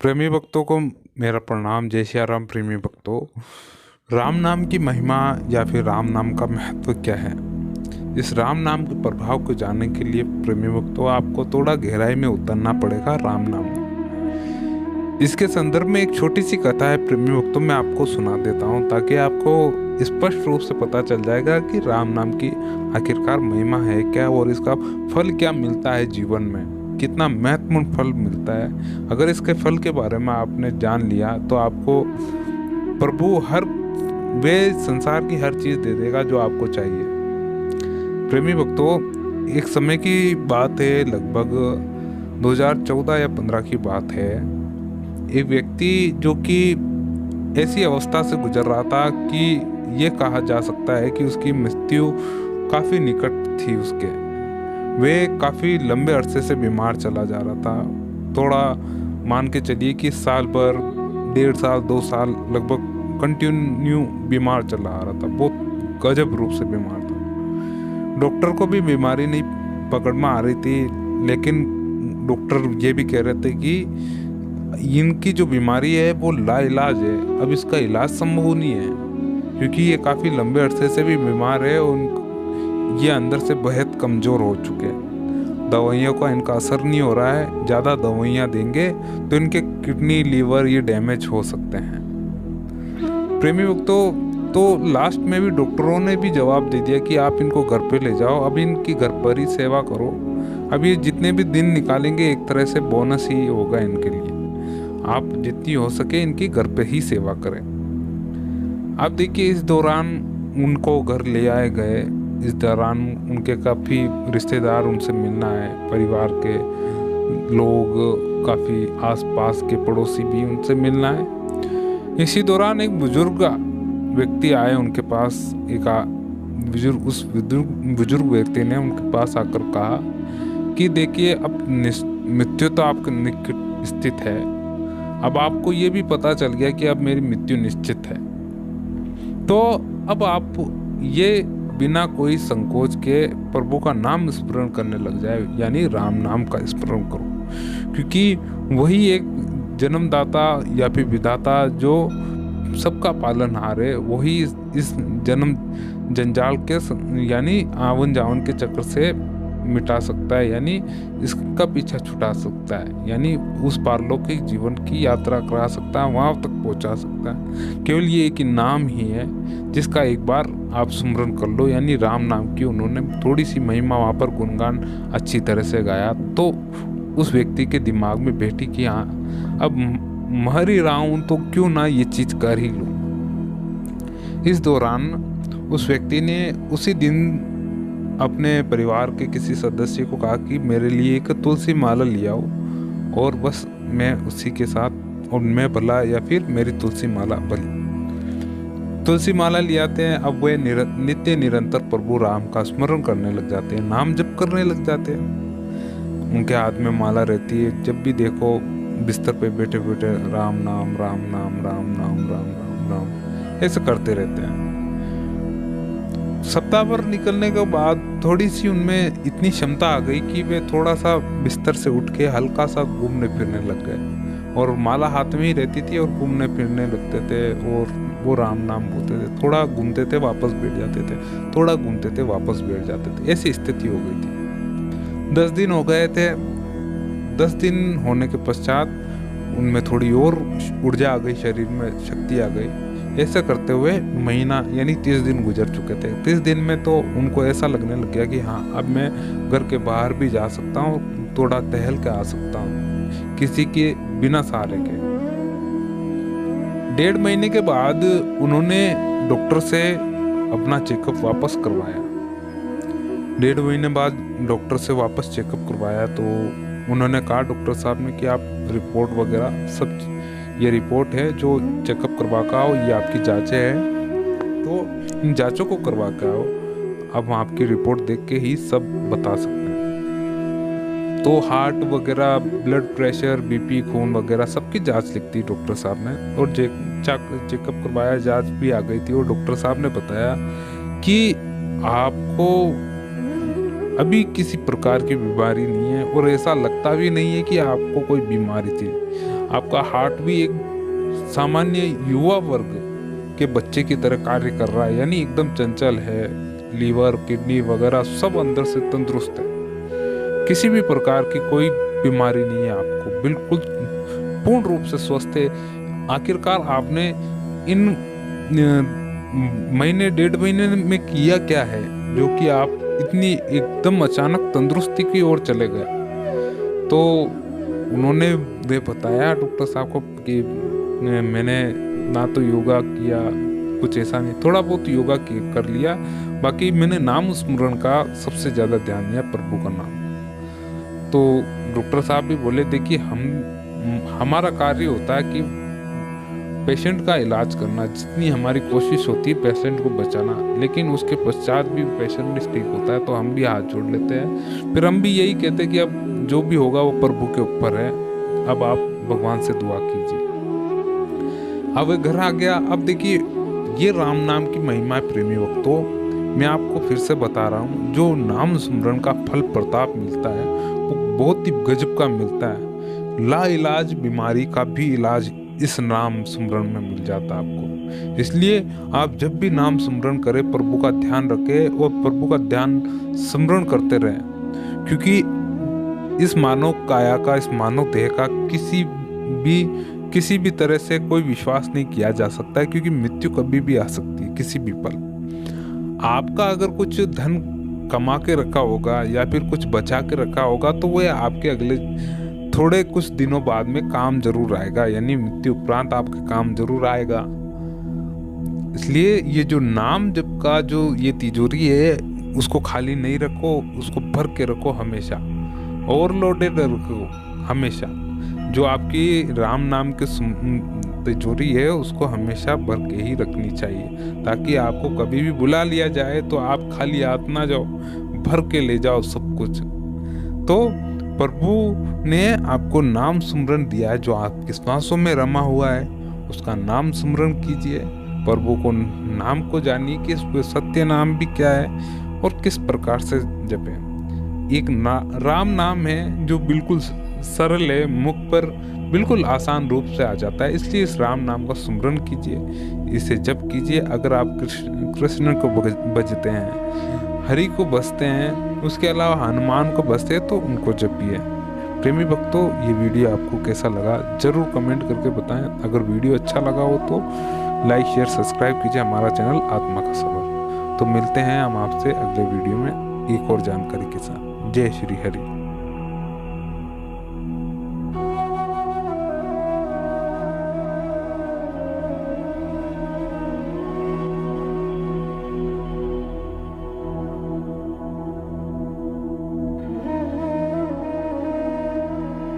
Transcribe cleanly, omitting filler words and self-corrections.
प्रेमी भक्तों को मेरा प्रणाम। जय सिया राम। प्रेमी भक्तों, राम नाम की महिमा या फिर राम नाम का महत्व क्या है, इस राम नाम के प्रभाव को जानने के लिए प्रेमी भक्तों आपको थोड़ा गहराई में उतरना पड़ेगा राम नाम में। इसके संदर्भ में एक छोटी सी कथा है प्रेमी भक्तों, मैं आपको सुना देता हूँ ताकि आपको स्पष्ट रूप से पता चल जाएगा कि राम नाम की आखिरकार महिमा है क्या और इसका फल क्या मिलता है जीवन में, कितना महत्वपूर्ण फल मिलता है। अगर इसके फल के बारे में आपने जान लिया तो आपको प्रभु हर वे संसार की हर चीज दे देगा जो आपको चाहिए। प्रेमी भक्तों, एक समय की बात है, लगभग 2014 या 15 की बात है। एक व्यक्ति जो कि ऐसी अवस्था से गुजर रहा था कि ये कहा जा सकता है कि उसकी मृत्यु काफी निकट थी उसके। वे काफी लंबे अरसे से बीमार चला जा रहा था। थोड़ा मान के चलिए कि साल भर, 1.5 साल 2 साल लगभग कंटिन्यू बीमार चला आ रहा था। बहुत गजब रूप से बीमार था। डॉक्टर को भी बीमारी नहीं पकड़ में आ रही थी, लेकिन डॉक्टर ये भी कह रहे थे कि इनकी जो बीमारी है वो लाइलाज है, अब इसका इलाज संभव नहीं है, क्योंकि ये काफ़ी लंबे अरसे से भी बीमार है और ये अंदर से बेहद कमज़ोर हो चुके हैं। दवाइयों का इनका असर नहीं हो रहा है, ज़्यादा दवाइयाँ देंगे तो इनके किडनी लीवर ये डैमेज हो सकते हैं। प्रेमी भक्तों, तो लास्ट में भी डॉक्टरों ने भी जवाब दे दिया कि आप इनको घर पे ले जाओ, अब इनकी घर पर ही सेवा करो। अब ये जितने भी दिन निकालेंगे एक तरह से बोनस ही होगा इनके लिए। आप जितनी हो सके इनकी घर पे ही सेवा करें। आप देखिए, इस दौरान उनको घर ले आए गए। इस दौरान उनके काफ़ी रिश्तेदार उनसे मिलना है, परिवार के लोग, काफ़ी आसपास के पड़ोसी भी उनसे मिलना है। इसी दौरान एक बुजुर्ग व्यक्ति आए उनके पास। उस बुजुर्ग व्यक्ति ने उनके पास आकर कहा कि देखिए, अब मृत्यु तो आपके निकट स्थित है, अब आपको ये भी पता चल गया कि अब मेरी मृत्यु निश्चित है, तो अब आप ये बिना कोई संकोच के प्रभु का नाम स्मरण करने लग जाए, यानी राम नाम का स्मरण करो, क्योंकि वही एक जन्मदाता या फिर विधाता जो सबका पालनहार है, वही इस जन्म जंजाल के यानी आवन जावन के चक्र से मिटा सकता है, यानी इसका पीछा छुटा सकता है, यानी उस पारलौकिक जीवन की यात्रा करा सकता है, वहां तक पहुंचा सकता है। केवल ये एक नाम ही है जिसका एक बार आप स्मरण कर लो, यानी राम नाम की उन्होंने थोड़ी सी महिमा वहां पर गुणगान अच्छी तरह से गाया, तो उस व्यक्ति के दिमाग में बैठी कि हाँ, अब मर ही रहा हूं तो क्यों ना ये चीज कर ही लूं। इस दौरान उस व्यक्ति ने उसी दिन अपने परिवार के किसी सदस्य को कहा कि मेरे लिए एक तुलसी माला ले आओ, और बस मैं उसी के साथ, और मैं भला या फिर मेरी तुलसी माला भली। तुलसी माला ले आते हैं। अब वे नित्य निरंतर प्रभु राम का स्मरण करने लग जाते हैं, नाम जप करने लग जाते हैं। उनके हाथ में माला रहती है, जब भी देखो बिस्तर पे बैठे बैठे राम नाम राम नाम राम नाम राम नाम राम ऐसे करते रहते हैं। सप्ताह भर निकलने के बाद थोड़ी सी उनमें इतनी क्षमता आ गई कि वे थोड़ा सा बिस्तर से उठ के हल्का सा घूमने फिरने लग गए, और माला हाथ में ही रहती थी और घूमने फिरने लगते थे, और वो राम नाम बोलते थे। थोड़ा घूमते थे वापस बैठ जाते थे, थोड़ा घूमते थे वापस बैठ जाते थे, ऐसी स्थिति हो गई थी। 10 दिन हो गए थे। 10 दिन होने के पश्चात उनमें थोड़ी और ऊर्जा आ गई, शरीर में शक्ति आ गई। ऐसा करते हुए महीना यानी 30 दिन गुजर चुके थे। 30 दिन में तो उनको ऐसा लगने लग गया कि हाँ, अब मैं घर के बाहर भी जा सकता हूँ, थोड़ा टहल के आ सकता हूँ किसी के बिना सहारे के। 1.5 महीने के बाद उन्होंने डॉक्टर से अपना चेकअप वापस करवाया। 1.5 महीने बाद डॉक्टर से वापस चेकअप करवाया तो उन्होंने कहा डॉक्टर साहब ने कि आप रिपोर्ट वगैरह सब, ये रिपोर्ट है जो चेकअप करवा के आओ, ये आपकी जांचें हैं, तो इन जांचों को करवा के आओ, अब हम आपकी रिपोर्ट देख के ही सब बता सकते हैं। तो हार्ट वगैरह, ब्लड प्रेशर, बीपी, खून वगैरह सबकी जांच लिखती डॉक्टर साहब ने, और चेकअप करवाया, जांच भी आ गई थी, और डॉक्टर साहब ने बताया कि आपको अभी किसी प्रकार की बीमारी नहीं है, और ऐसा लगता भी नहीं है कि आपको कोई बीमारी थी। आपका हार्ट भी एक सामान्य युवा वर्ग के बच्चे की तरह कार्य कर रहा है, यानी एकदम चंचल है। लीवर, किडनी वगैरह सब अंदर से तंदुरुस्त है। किसी भी प्रकार की कोई बीमारी नहीं है आपको, बिल्कुल पूर्ण रूप से स्वस्थ है। आखिरकार आपने इन महीने 1.5 महीने में किया क्या है जो कि आप इतनी एकदम अचानक तंदुरुस्ती की ओर चले गए? तो उन्होंने वे बताया डॉक्टर साहब को कि मैंने ना तो योगा किया, कुछ ऐसा नहीं, थोड़ा बहुत योगा कर लिया, बाकी मैंने नाम स्मरण का सबसे ज़्यादा ध्यान दिया, प्रभु का नाम। तो डॉक्टर साहब भी बोले देखिए हमारा कार्य होता है कि पेशेंट का इलाज करना, जितनी हमारी कोशिश होती है पेशेंट को बचाना, लेकिन उसके पश्चात भी पेशेंट नहीं ठीक होता है तो हम भी हाथ जोड़ लेते हैं। फिर हम भी यही कहते हैं कि अब जो भी होगा वो प्रभु के ऊपर है, अब आप भगवान से दुआ कीजिए। अब वो घर आ गया। अब देखिए ये राम नाम की महिमा है प्रेमी भक्तों, मैं आपको फिर से बता रहा हूँ, जो नाम स्मरण का फल प्रताप मिलता है वो बहुत ही गजब का मिलता है। ला इलाज बीमारी का भी इलाज इस नाम स्मरण में मिल जाता है आपको। इसलिए आप जब भी नाम स्मरण करें प्रभु का ध्यान रखें और प्रभु का ध्यान स्मरण करते रहें, क्योंकि इस मानव काया का, इस मानव देह का किसी भी तरह से कोई विश्वास नहीं किया जा सकता है, क्योंकि मृत्यु कभी भी आ सकती है, किसी भी पल। आपका अगर कुछ धन कमा के रखा होगा या फिर कुछ बचा के रखा होगा तो वह आपके अगले थोड़े कुछ दिनों बाद में काम जरूर आएगा, यानी मृत्यु उपरांत आपके काम जरूर आएगा। इसलिए ये जो नाम जप का जो ये तिजोरी है उसको खाली नहीं रखो, उसको भर के रखो हमेशा, ओवरलोडेड रखो हमेशा। जो आपकी राम नाम की तिजोरी है उसको हमेशा भर के ही रखनी चाहिए, ताकि आपको कभी भी बुला लिया जाए तो आप खाली हाथ ना जाओ, भर के ले जाओ सब कुछ। तो प्रभु ने आपको नाम स्मरण दिया है, जो आपके श्वासों में रमा हुआ है उसका नाम स्मरण कीजिए। प्रभु को नाम को जानिए कि सत्य नाम भी क्या है और किस प्रकार से जपें। एक राम नाम है जो बिल्कुल सरल है, मुख पर बिल्कुल आसान रूप से आ जाता है, इसलिए इस राम नाम का स्मरण कीजिए, इसे जप कीजिए। अगर आप कृष्ण को भजते हैं, हरि को बसते हैं, उसके अलावा हनुमान को बसते हैं तो उनको जपिए। प्रेमी भक्तों, ये वीडियो आपको कैसा लगा जरूर कमेंट करके बताएं। अगर वीडियो अच्छा लगा हो तो लाइक शेयर सब्सक्राइब कीजिए हमारा चैनल आत्मा का सबर। तो मिलते हैं हम आपसे अगले वीडियो में एक और जानकारी के साथ। जय श्री हरि।